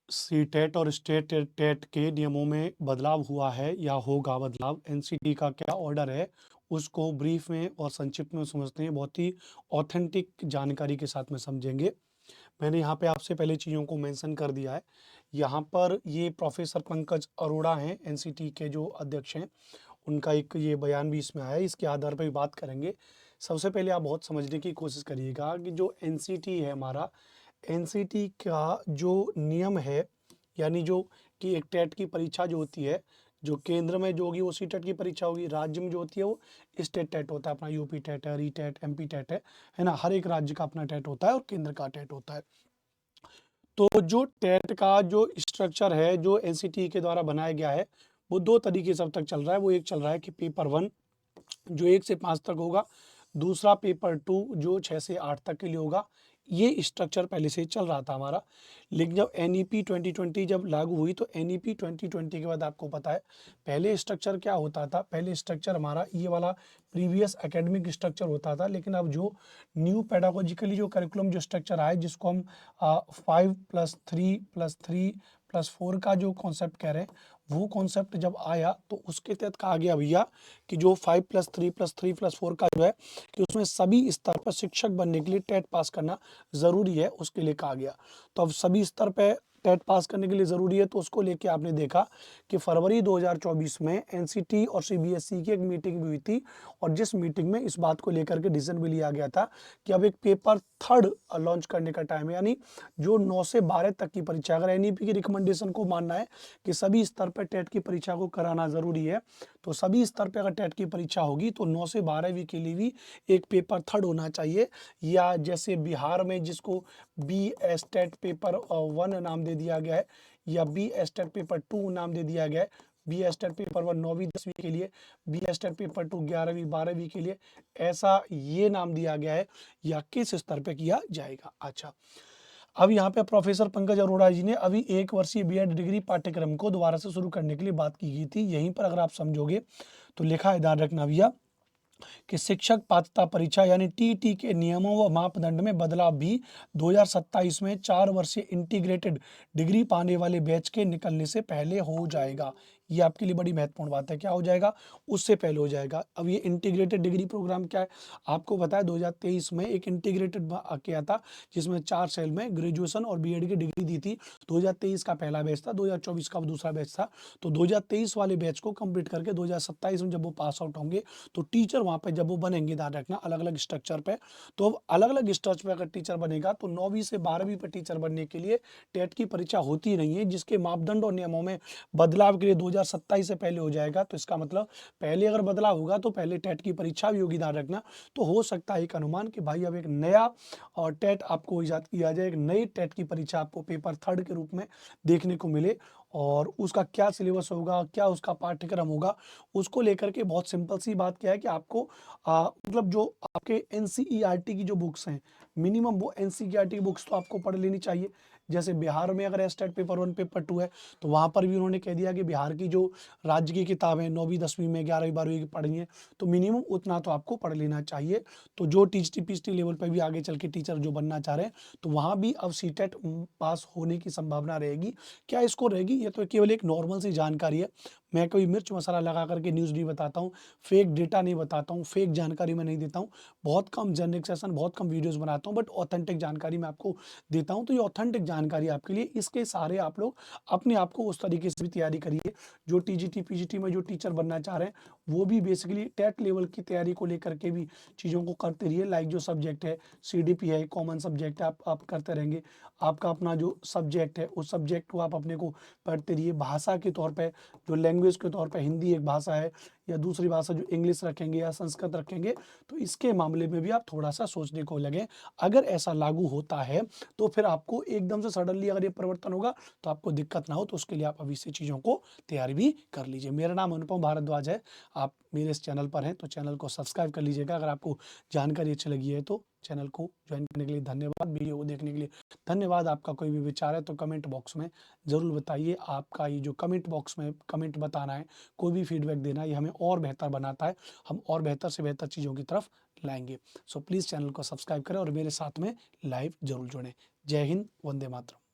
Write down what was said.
CTET और state TET के नियमों में बदलाव हुआ है या होगा बदलाव, एनसीटी का क्या ऑर्डर है, उसको ब्रीफ में और संक्षिप्त में समझते हैं। बहुत ही ऑथेंटिक जानकारी के साथ में समझेंगे। मैंने यहाँ पे आपसे पहले चीज़ों को मेंशन कर दिया है। यहाँ पर ये प्रोफेसर पंकज अरोड़ा हैं, एनसीटी के जो अध्यक्ष हैं, उनका एक ये बयान भी इसमें आया है। इसके आधार पर भी बात करेंगे। सबसे पहले आप बहुत समझने की कोशिश करिएगा कि जो एनसीटी है हमारा, एनसीटी का जो नियम है, यानी जो कि एक टेट की परीक्षा जो होती है, जो केंद्र में जो होगी वो सी टेट की परीक्षा होगी, राज्य में जो होती है वो स्टेट टेट होता है। अपना यूपी टेट है, री टेट, एमपी टेट है ना। हर एक राज्य का अपना टेट होता है और केंद्र का टेट होता है। तो जो टेट का जो स्ट्रक्चर है जो एनसीटी के द्वारा बनाया गया है, वो दो तरीके से अब तक चल रहा है। वो एक चल रहा है कि पेपर 1 जो 1 से 5 तक होगा, दूसरा पेपर 2 जो 6 से 8 तक के लिए होगा। ये स्ट्रक्चर पहले से चल रहा था हमारा। लेकिन जब एनईपी 2020 जब लागू हुई, तो एनईपी 2020 के बाद आपको पता है पहले स्ट्रक्चर क्या होता था। पहले स्ट्रक्चर हमारा ये वाला प्रीवियस एकेडमिक स्ट्रक्चर होता था। लेकिन अब जो न्यू पेडागोजिकली जो करिकुलम जो स्ट्रक्चर आया, जिसको हम 5+3+3+4 का जो कॉन्सेप्ट कह रहे हैं, वो कॉन्सेप्ट जब आया तो उसके तहत कहा गया भैया कि जो 5+3+3+4 का जो है कि उसमें सभी स्तर पर शिक्षक बनने के लिए टेट पास करना ज़रूरी है, उसके लिए कहा गया। तो अब सभी स्तर पे टेट पास करने के लिए ज़रूरी है, तो उसको लेके आपने देखा कि फरवरी 2024 में एनसीटी और सीबीएसई की एक मीटिंग भी हुई थी। और जिस मीटिंग में इस बात को लेकर के डिसीजन भी लिया गया था कि अब एक पेपर 3 लॉन्च करने का टाइम है, यानी जो 9 से 12 तक की परीक्षा, अगर एनईपी की रिकमेंडेशन को मानना है कि सभी स्तर पर टेट की परीक्षा को कराना ज़रूरी है, तो सभी स्तर पर अगर टेट की परीक्षा होगी तो 9 से 12वीं के लिए भी एक पेपर 3 होना चाहिए। या जैसे बिहार में जिसको बी एस टेट पेपर 1 नाम दे दिया गया है, या बी एस टेट पेपर 2 नाम दे दिया गया है। बी एस टेट पेपर 1 9वीं 10वीं के लिए, बी एस टेट पेपर 2 11वीं 12वीं के लिए, ऐसा ये नाम दिया गया है। या किस स्तर पे किया जाएगा। अच्छा, अब यहाँ पे प्रोफेसर पंकज अरोड़ा जी ने अभी 1 वर्षीय बीएड डिग्री पाठ्यक्रम को दोबारा से शुरू करने के लिए बात की गई थी। यहीं पर अगर आप समझोगे तो लिखा है, ध्यान रखना भैया, कि शिक्षक पात्रता परीक्षा यानी टीटी के नियमों व मापदंड में बदलाव भी 2027 में 4 वर्षीय इंटीग्रेटेड डिग्री पाने वाले बैच के निकलने से पहले हो जाएगा। ये आपके लिए बड़ी महत्वपूर्ण बात है। क्या हो जाएगा? उससे पहले हो जाएगा। अब ये इंटीग्रेटेड डिग्री प्रोग्राम क्या है? आपको पता है 2023 में एक इंटीग्रेटेड किया था, जिसमें 4 सेल में ग्रेजुएशन और बीएड की डिग्री दी थी। 2023 का पहला बैच था, 2024 का दूसरा बैच था। तो 2023 वाले बैच को कंप्लीट करके 2027 में जब वो पास आउट होंगे तो टीचर वहाँ पे जब वो बनेंगे, ध्यान रखना, अलग अलग स्ट्रक्चर पे, तो अलग अलग स्ट्रक्चर पे अगर टीचर बनेगा तो 9वीं से 12वीं पे टीचर बनने के लिए टेट की परीक्षा होती नहीं है, जिसके मापदंड और नियमों में बदलाव के लिए 2027 से पहले हो जाएगा। तो इसका मतलब पहले अगर बदलाव होगा तो पहले टेट की परीक्षा भी होगी, ध्यान रखना। तो हो सकता है एक अनुमान कि भाई अब एक नया और टेट आपको ईजाद किया जाए, एक नई टेट की परीक्षा आपको पेपर 3 के रूप में देखने को मिले। और उसका क्या सिलेबस होगा, क्या उसका पाठ्यक्रम होगा, उसको लेकर के बहुत सिंपल सी बात क्या है कि आपको मतलब जो आपके एनसीईआरटी की जो बुक्स हैं, मिनिमम वो एनसीईआरटी की बुक्स तो आपको पढ़ लेनी चाहिए। जैसे बिहार में अगर एस्टेट पेपर 1 पेपर 2 है, तो वहाँ पर भी उन्होंने कह दिया कि बिहार की जो राज्य की किताबें 9वीं 10वीं में 11वीं 12वीं की पढ़ी है, तो मिनिमम उतना तो आपको पढ़ लेना चाहिए। तो जो टीचटी पीचटी लेवल पर भी आगे चल के टीचर जो बनना चाह रहे हैं, तो वहाँ भी अब सीटेट पास होने की संभावना रहेगी। क्या इसको रहेगी? ये तो केवल एक नॉर्मल सी जानकारी है। मैं कोई मिर्च मसाला लगा करके न्यूज़ नहीं बताता हूँ, फेक डेटा नहीं बताता हूँ, फेक जानकारी मैं नहीं देता हूँ। बहुत कम जनरिक सेशन, बहुत कम वीडियोज़ बनाता हूँ, बट ऑथेंटिक जानकारी मैं आपको देता हूँ। तो ये ऑथेंटिक जानकारी आपके लिए, इसके सारे आप लोग अपने आप को उस तरीके से भी तैयारी करिए। जो टीजीटी पीजीटी में जो टीचर बनना चाह रहे हैं, वो भी बेसिकली टेट लेवल की तैयारी को लेकर के भी चीज़ों को करते रहिए। लाइक जो सब्जेक्ट है, सीडीपी है, कॉमन सब्जेक्ट है, आप करते रहेंगे। आपका अपना जो सब्जेक्ट है, उस सब्जेक्ट को आप अपने को पढ़ते रहिए। भाषा के तौर पे, जो लैंग्वेज के तौर पे हिंदी एक भाषा है, या दूसरी भाषा जो इंग्लिश रखेंगे या संस्कृत रखेंगे, तो इसके मामले में भी आप थोड़ा सा सोचने को लगे। अगर ऐसा लागू होता है तो फिर आपको एकदम से सडनली अगर ये परिवर्तन होगा तो आपको दिक्कत ना हो, तो उसके लिए आप अभी से चीज़ों को तैयारी भी कर लीजिए। मेरा नाम अनुपम भारद्वाज है। आप मेरे इस चैनल पर हैं तो चैनल को सब्सक्राइब कर लीजिएगा। अगर आपको जानकारी अच्छी लगी है तो चैनल को ज्वाइन करने के लिए धन्यवाद। वीडियो को देखने के लिए धन्यवाद। आपका कोई भी विचार है तो कमेंट बॉक्स में ज़रूर बताइए। आपका ये जो कमेंट बॉक्स में कमेंट बताना है, कोई भी फीडबैक देना है, ये हमें और बेहतर बनाता है। हम और बेहतर से बेहतर चीज़ों की तरफ लाएंगे। सो प्लीज़ चैनल को सब्सक्राइब करें और मेरे साथ में लाइव जरूर जुड़ें। जय हिंद, वंदे मातरम।